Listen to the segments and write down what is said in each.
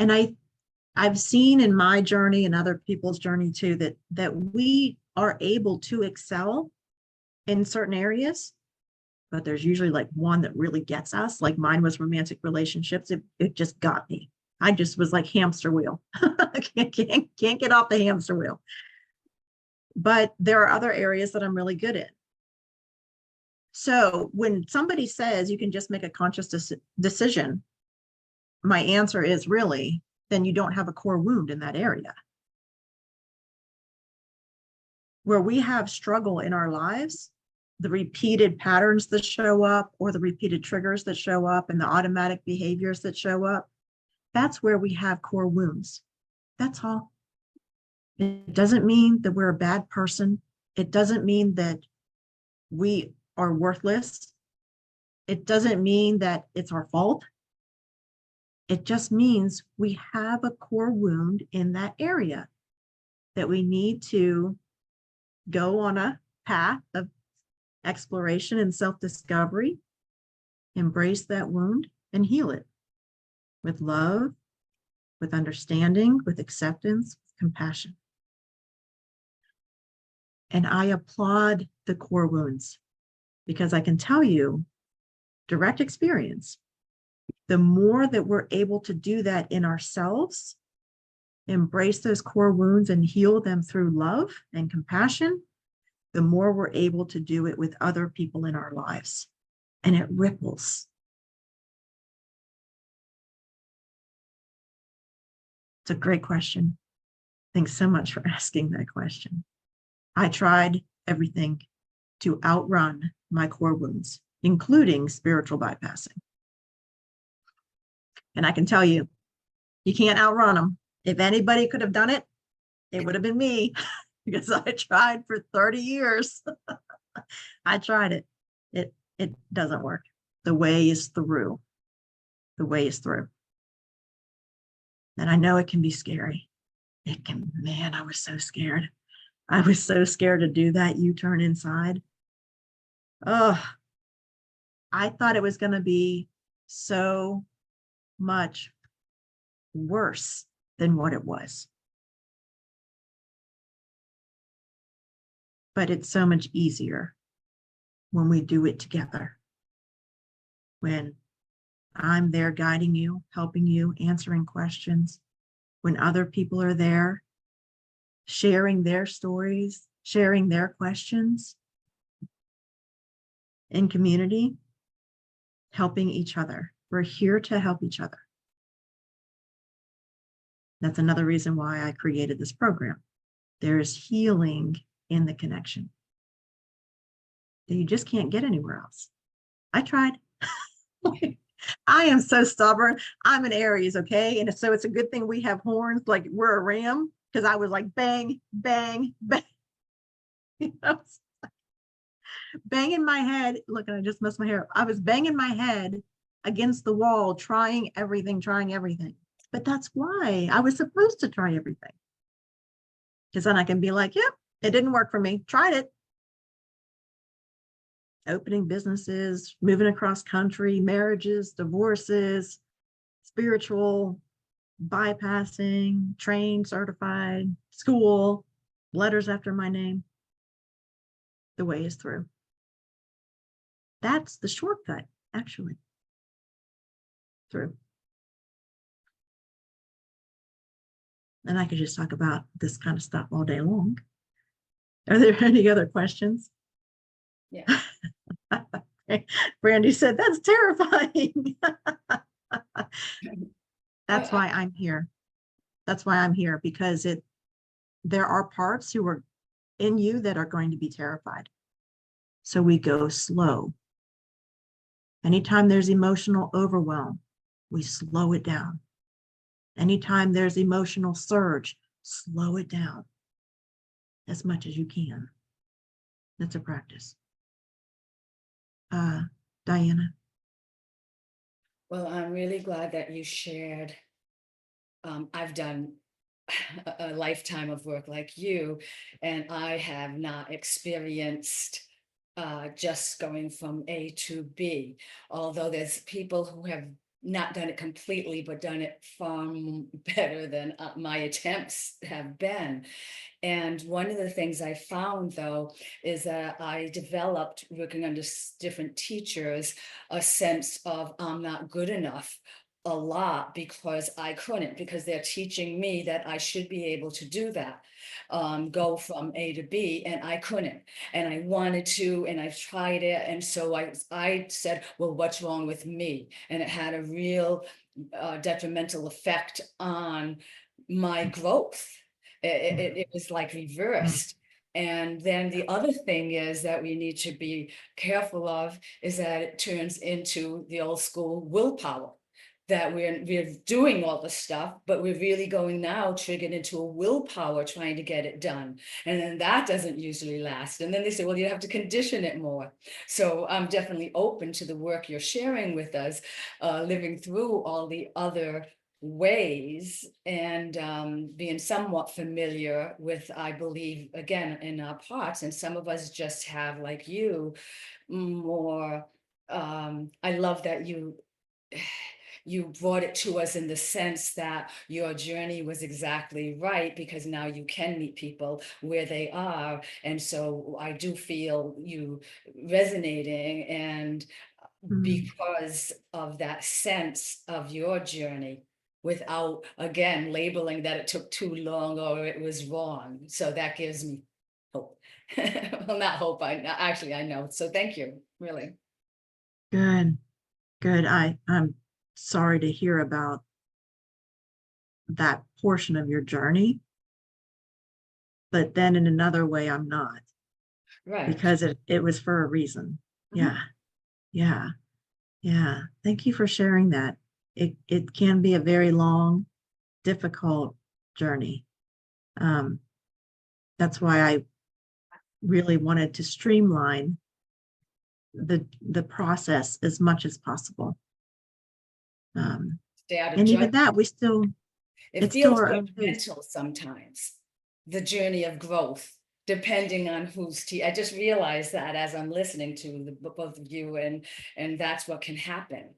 And I've seen in my journey and other people's journey too, that we are able to excel in certain areas, but there's usually like one that really gets us. Like mine was romantic relationships. It just got me. I just was like hamster wheel. can't get off the hamster wheel. But there are other areas that I'm really good in. So when somebody says you can just make a conscious decision, my answer is really, then you don't have a core wound in that area. Where we have struggle in our lives, the repeated patterns that show up, or the repeated triggers that show up, and the automatic behaviors that show up, that's where we have core wounds. That's all. It doesn't mean that we're a bad person. It doesn't mean that we are worthless. It doesn't mean that it's our fault. It just means we have a core wound in that area that we need to go on a path of exploration and self-discovery, embrace that wound and heal it with love, with understanding, with acceptance, with compassion. And I applaud the core wounds because I can tell you, direct experience, the more that we're able to do that in ourselves, embrace those core wounds and heal them through love and compassion, the more we're able to do it with other people in our lives. And it ripples. It's a great question. Thanks so much for asking that question. I tried everything to outrun my core wounds, including spiritual bypassing. And I can tell you, you can't outrun them. If anybody could have done it, it would have been me, because I tried for 30 years. I tried it. It doesn't work. The way is through. The way is through. And I know it can be scary. It can, man, I was so scared. I was so scared to do that U-turn inside. Oh, I thought it was going to be so much worse than what it was. But it's so much easier when we do it together. When I'm there guiding you, helping you, answering questions. When other people are there, sharing their stories, sharing their questions. In community, helping each other. We're here to help each other. That's another reason why I created this program. There's healing in the connection that you just can't get anywhere else. I tried. I am so stubborn. I'm an Aries, okay? And so it's a good thing we have horns, like we're a ram, because I was like bang, bang, bang. You know, banging my head. Look, I just messed my hair up. I was banging my head against the wall, trying everything. But that's why I was supposed to try everything. Because then I can be like, yep, it didn't work for me. Tried it. Opening businesses, moving across country, marriages, divorces, spiritual bypassing, trained, certified, school, letters after my name. The way is through. That's the shortcut, actually. Through. And I could just talk about this kind of stuff all day long. Are there any other questions? Yeah. Brandy said, that's terrifying. That's why I'm here. That's why I'm here, because there are parts who are in you that are going to be terrified. So we go slow. Anytime there's emotional overwhelm, we slow it down. Anytime there's emotional surge, slow it down as much as you can. That's a practice. Diana. Well, I'm really glad that you shared. I've done a lifetime of work like you, and I have not experienced just going from A to B. Although there's people who have not done it completely, but done it far better than my attempts have been. And one of the things I found, though, is that I developed, working under different teachers, a sense of I'm not good enough a lot because I couldn't, because they're teaching me that I should be able to do that, go from A to B, and I couldn't. And I wanted to, and I've tried it. And so I said, well, what's wrong with me? And it had a real detrimental effect on my growth. It was like reversed. And then the other thing is that we need to be careful of is that it turns into the old school willpower, that we're doing all the stuff, but we're really going now triggered into a willpower trying to get it done. And then that doesn't usually last. And then they say, well, you have to condition it more. So I'm definitely open to the work you're sharing with us, living through all the other ways and being somewhat familiar with, I believe, again, in our parts. And some of us just have, like you, more, I love that you brought it to us in the sense that your journey was exactly right, because now you can meet people where they are. And so I do feel you resonating, and because of that sense of your journey, without again labeling that it took too long or it was wrong. So that gives me hope. Well, not hope, I know. So thank you, really. Good, good. I'm sorry to hear about that portion of your journey, but then in another way, I'm not, Right. because it was for a reason. Yeah, yeah, yeah. Thank you for sharing that. It can be a very long, difficult journey. That's why I really wanted to streamline the process as much as possible. Stay out of And even judgment. that, It it's still feels our own pace. judgmental sometimes, the journey of growth, depending on who's I just realized that as I'm listening to both of you, and that's what can happen.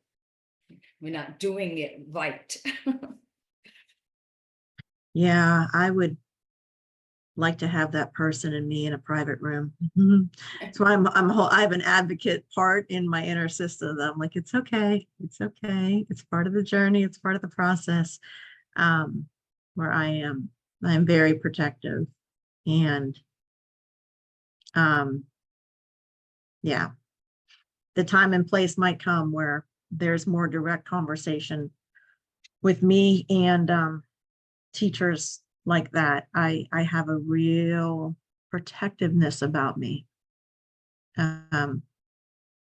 We're not doing it right. Yeah, I would like to have that person and me in a private room. So I have an advocate part in my inner system that I'm like, it's okay, it's part of the journey, it's part of the process. Where I'm very protective, and yeah, the time and place might come where there's more direct conversation with me and teachers like that. I have a real protectiveness about me,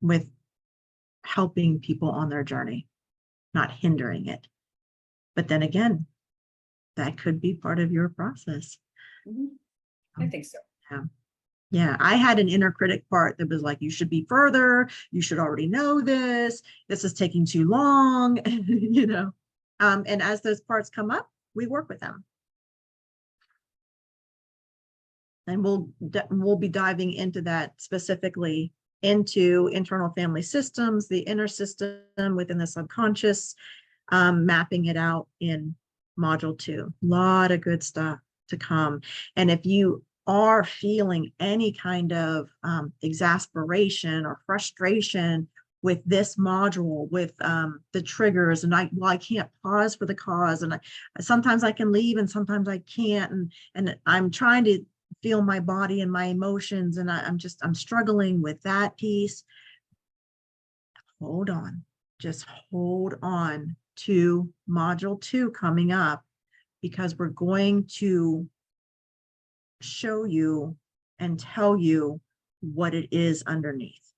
with helping people on their journey, not hindering it. But then again, that could be part of your process. I think so. Yeah. Yeah, I had an inner critic part that was like, you should be further, you should already know this is taking too long, you know. And as those parts come up, we work with them. And we'll be diving into that specifically, into internal family systems, the inner system within the subconscious, mapping it out in module 2. A lot of good stuff to come. And if you are feeling any kind of exasperation or frustration with this module, with the triggers, and I can't pause for the cause, and sometimes I can leave and sometimes I can't, and I'm trying to feel my body and my emotions, and I'm struggling with that piece. Hold on, just hold on to module 2 coming up, because we're going to show you and tell you what it is underneath.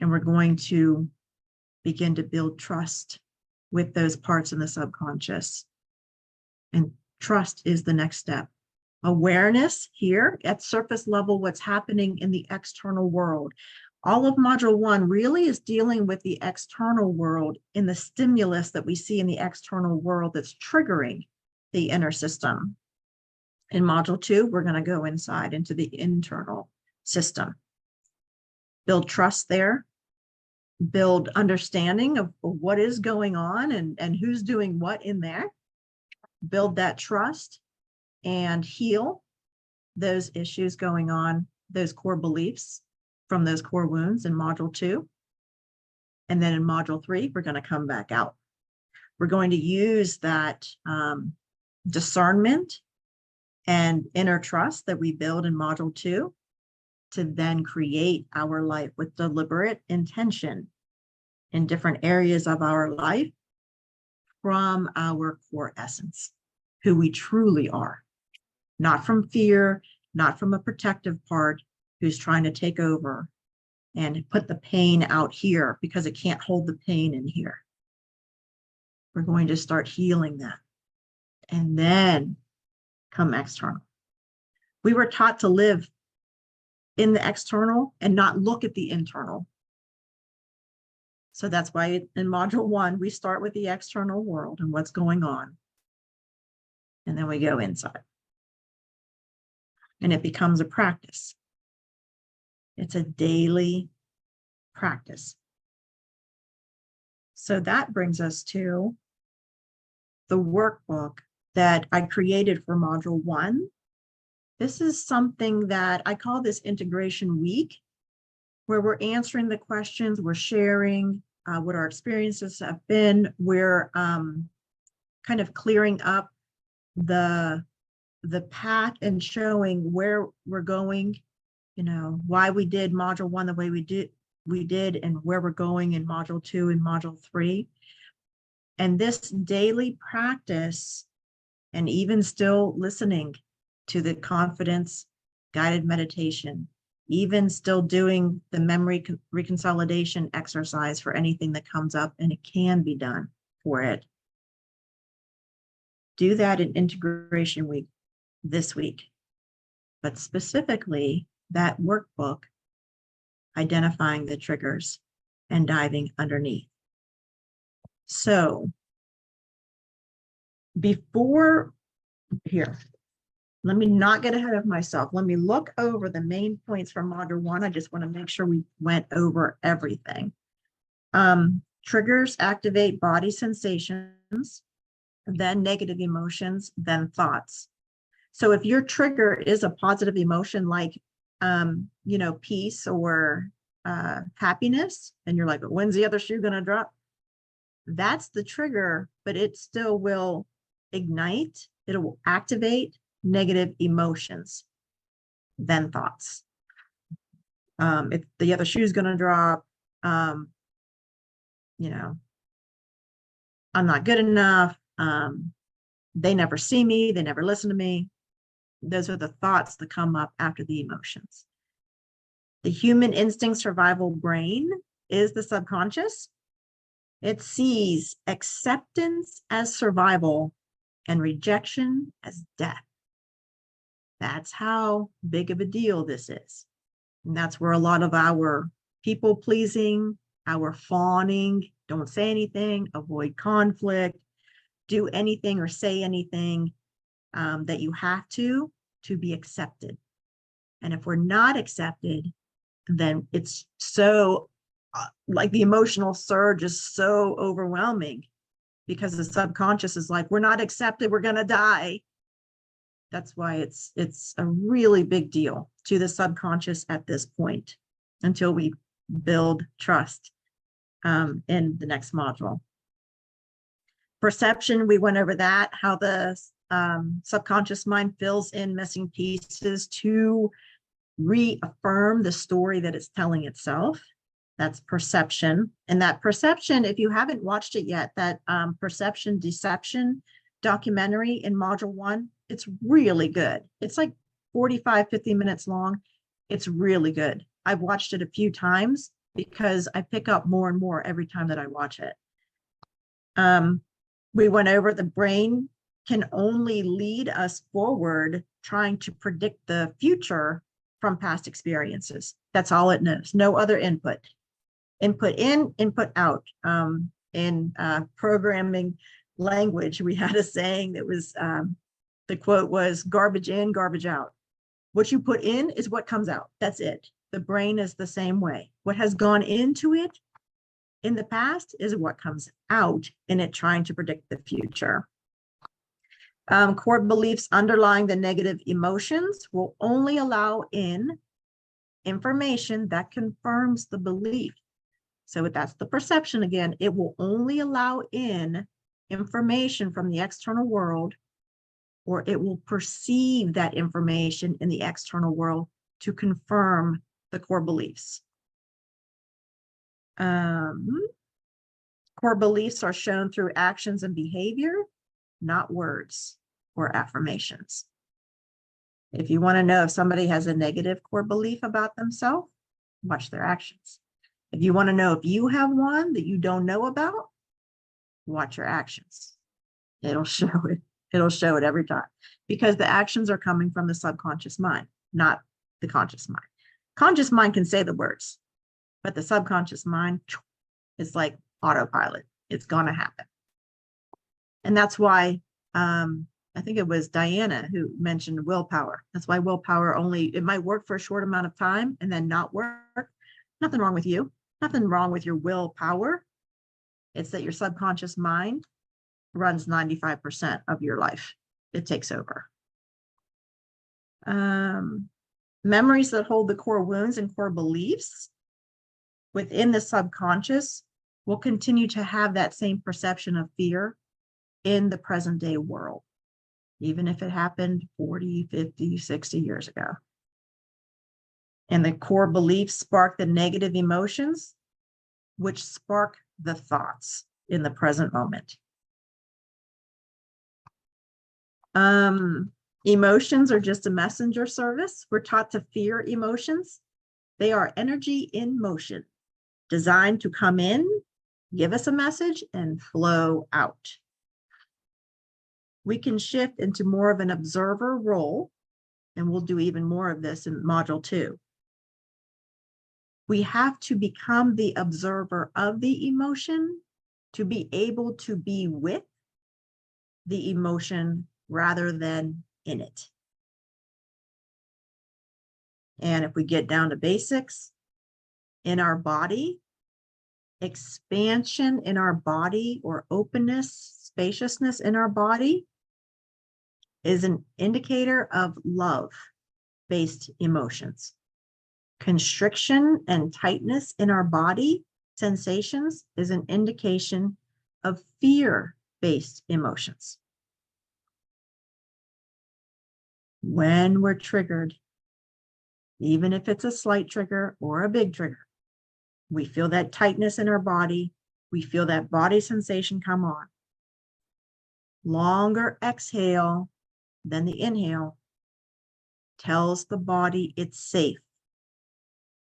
And we're going to begin to build trust with those parts in the subconscious. And trust is the next step. Awareness here at surface level, what's happening in the external world. All of module 1 really is dealing with the external world, in the stimulus that we see in the external world that's triggering the inner system. In module 2, we're going to go inside into the internal system. Build trust there, build understanding of what is going on and who's doing what in there, build that trust and heal those issues going on, those core beliefs from those core wounds in module 2. And then in module 3, we're going to come back out. We're going to use that discernment and inner trust that we build in module 2 to then create our life with deliberate intention in different areas of our life from our core essence, who we truly are, not from fear, not from a protective part who's trying to take over and put the pain out here because it can't hold the pain in here. We're going to start healing that and then come external. We were taught to live in the external and not look at the internal. So that's why in module 1, we start with the external world and what's going on. And then we go inside. And it becomes a practice. It's a daily practice. So that brings us to the workbook that I created for module 1. This is something that I call this integration week, where we're answering the questions, we're sharing what our experiences have been. We're kind of clearing up the path and showing where we're going, why we did module 1 the way we did and where we're going in module 2 and module 3. And this daily practice, and even still listening to the confidence guided meditation, even still doing the memory reconsolidation exercise for anything that comes up, and it can be done for it. Do that in integration week this week, but specifically that workbook, identifying the triggers and diving underneath. So before here, let me not get ahead of myself. Let me look over the main points from module 1. I just want to make sure we went over everything. Triggers activate body sensations, then negative emotions, then thoughts. So if your trigger is a positive emotion like, peace or happiness, and you're like, when's the other shoe going to drop? That's the trigger, but it still will ignite. It will activate negative emotions, then thoughts. If the other shoe is going to drop, I'm not good enough. They never see me. They never listen to me. Those are the thoughts that come up after the emotions. The human instinct survival brain is the subconscious. It sees acceptance as survival and rejection as death. That's how big of a deal this is. And that's where a lot of our people pleasing, our fawning, don't say anything, avoid conflict, do anything or say anything that you have to be accepted. And if we're not accepted, then it's so like the emotional surge is so overwhelming because the subconscious is like, we're not accepted, we're going to die. That's why it's a really big deal to the subconscious at this point until we build trust in the next module. Perception, we went over that, how the subconscious mind fills in missing pieces to reaffirm the story that it's telling itself. That's perception. And that perception, if you haven't watched it yet, that perception deception documentary in module 1, it's really good. It's like 45, 50 minutes long. It's really good. I've watched it a few times because I pick up more and more every time that I watch it. We went over the brain can only lead us forward trying to predict the future from past experiences. That's all it knows. No other input. Input in, input out. In programming language, we had a saying that was, the quote was, garbage in, garbage out. What you put in is what comes out. That's it. The brain is the same way. What has gone into it in the past is what comes out in it trying to predict the future. Core beliefs underlying the negative emotions will only allow in information that confirms the belief. So that's the perception again. It will only allow in information from the external world, or it will perceive that information in the external world to confirm the core beliefs. Core beliefs are shown through actions and behavior, not words or affirmations. If you want to know if somebody has a negative core belief about themselves, watch their actions. If you want to know if you have one that you don't know about, watch your actions. It'll show it. It'll show it every time, because the actions are coming from the subconscious mind, not the conscious mind. Conscious mind can say the words, but the subconscious mind is like autopilot. It's going to happen. And that's why I think it was Diana who mentioned willpower. That's why willpower it might work for a short amount of time and then not work. Nothing wrong with you. Nothing wrong with your willpower. It's that your subconscious mind runs 95% of your life. It takes over. Memories that hold the core wounds and core beliefs within the subconscious will continue to have that same perception of fear in the present day world, even if it happened 40, 50, 60 years ago. And the core beliefs spark the negative emotions, which spark the thoughts in the present moment. Emotions are just a messenger service. We're taught to fear emotions. They are energy in motion, designed to come in, give us a message, and flow out. We can shift into more of an observer role, and we'll do even more of this in module 2. We have to become the observer of the emotion to be able to be with the emotion rather than in it. And if we get down to basics, in our body, expansion in our body, or openness, spaciousness in our body, is an indicator of love-based emotions. Constriction and tightness in our body sensations is an indication of fear-based emotions. When we're triggered, even if it's a slight trigger or a big trigger, we feel that tightness in our body. We feel that body sensation come on. Longer exhale than the inhale tells the body it's safe.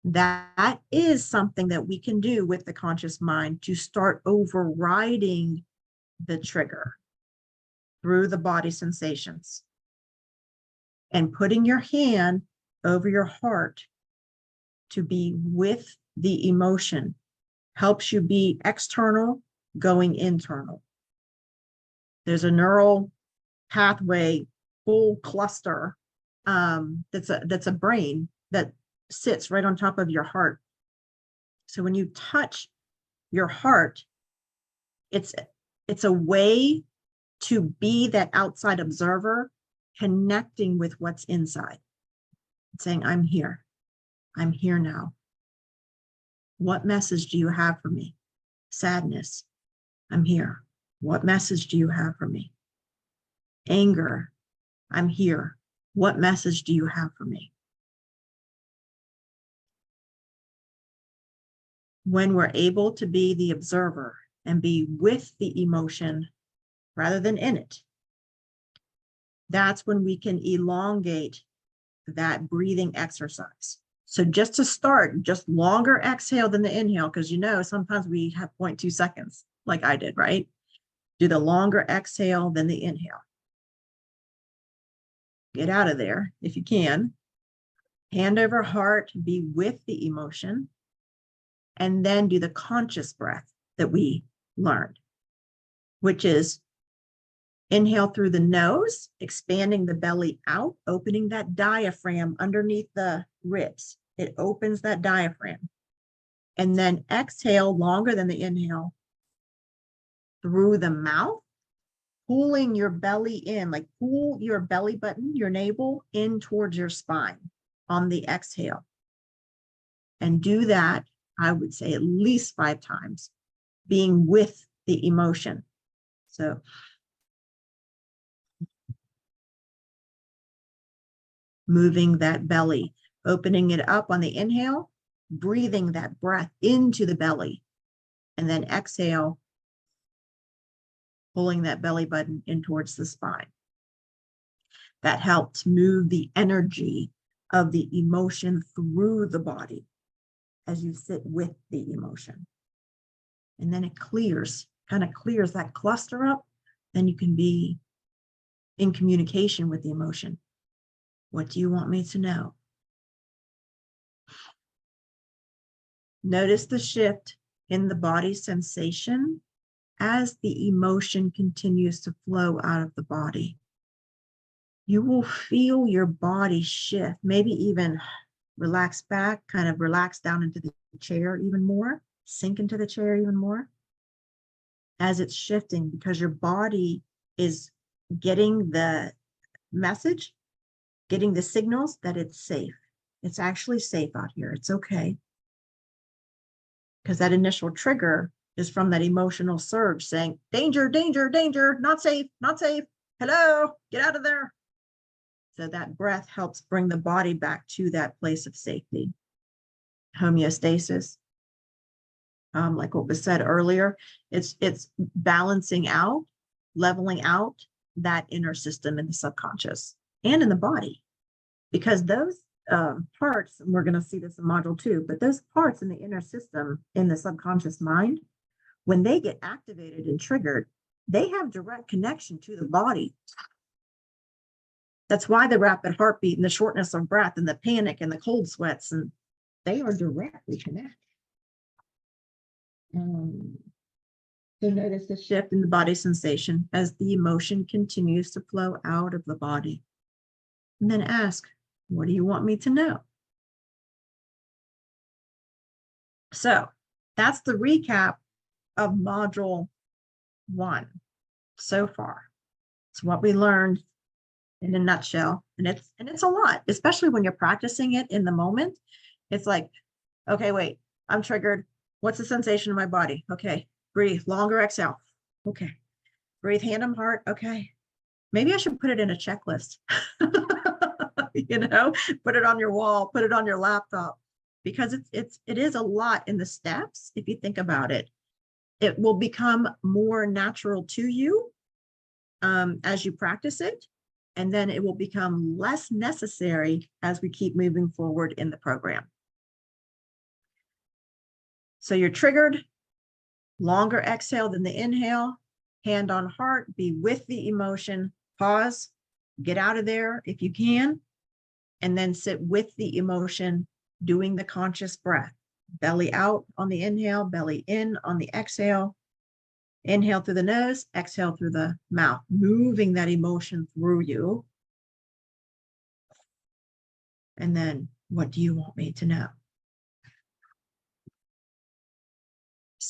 That is something that we can do with the conscious mind to start overriding the trigger through the body sensations. And putting your hand over your heart to be with the emotion helps you be external, going internal. There's a neural pathway, full cluster, that's a brain that sits right on top of your heart. So when you touch your heart, it's a way to be that outside observer, connecting with what's inside, saying, I'm here now. What message do you have for me? Sadness, I'm here. What message do you have for me? Anger, I'm here. What message do you have for me? When we're able to be the observer and be with the emotion rather than in it, that's when we can elongate that breathing exercise. So just to start, just longer exhale than the inhale, because sometimes we have 0.2 seconds, like I did, right? Do the longer exhale than the inhale. Get out of there if you can. Hand over heart, be with the emotion, and then do the conscious breath that we learned, which is inhale through the nose, expanding the belly out, opening that diaphragm underneath the ribs. It opens that diaphragm. And then exhale longer than the inhale through the mouth, pulling your belly in, like pull your belly button, your navel in towards your spine on the exhale. And do that, I would say, at least 5 times, being with the emotion. So moving that belly, opening it up on the inhale, breathing that breath into the belly, and then exhale, pulling that belly button in towards the spine. That helps move the energy of the emotion through the body as you sit with the emotion. And then it clears, kind of clears that cluster up. Then you can be in communication with the emotion. What do you want me to know? Notice the shift in the body sensation as the emotion continues to flow out of the body. You will feel your body shift, maybe even relax back, kind of relax down into the chair even more, sink into the chair even more as it's shifting, because your body is getting the message, getting the signals that it's safe. It's actually safe out here. It's okay. Because that initial trigger is from that emotional surge saying, danger, danger, danger, not safe, not safe. Hello, get out of there. So that breath helps bring the body back to that place of safety. Homeostasis, like what was said earlier, it's balancing out, leveling out that inner system in the subconscious and in the body. Because those parts, and we're going to see this in module 2, but those parts in the inner system in the subconscious mind, when they get activated and triggered, they have direct connection to the body. That's why the rapid heartbeat and the shortness of breath and the panic and the cold sweats, and they are directly connected. So notice the shift in the body sensation as the emotion continues to flow out of the body. And then ask, what do you want me to know? So that's the recap of module 1 so far. It's what we learned in a nutshell. And it's a lot, especially when you're practicing it in the moment. It's like, okay, wait, I'm triggered. What's the sensation in my body? Okay, breathe, longer exhale. Okay, breathe, hand on heart. Okay, maybe I should put it in a checklist. Put it on your wall, put it on your laptop, because it is a lot in the steps. If you think about it, it will become more natural to you as you practice it, and then it will become less necessary as we keep moving forward in the program. So you're triggered, longer exhale than the inhale, hand on heart, be with the emotion, pause, get out of there if you can, and then sit with the emotion, doing the conscious breath. Belly out on the inhale, belly in on the exhale. Inhale through the nose, exhale through the mouth, moving that emotion through you. And then, what do you want me to know?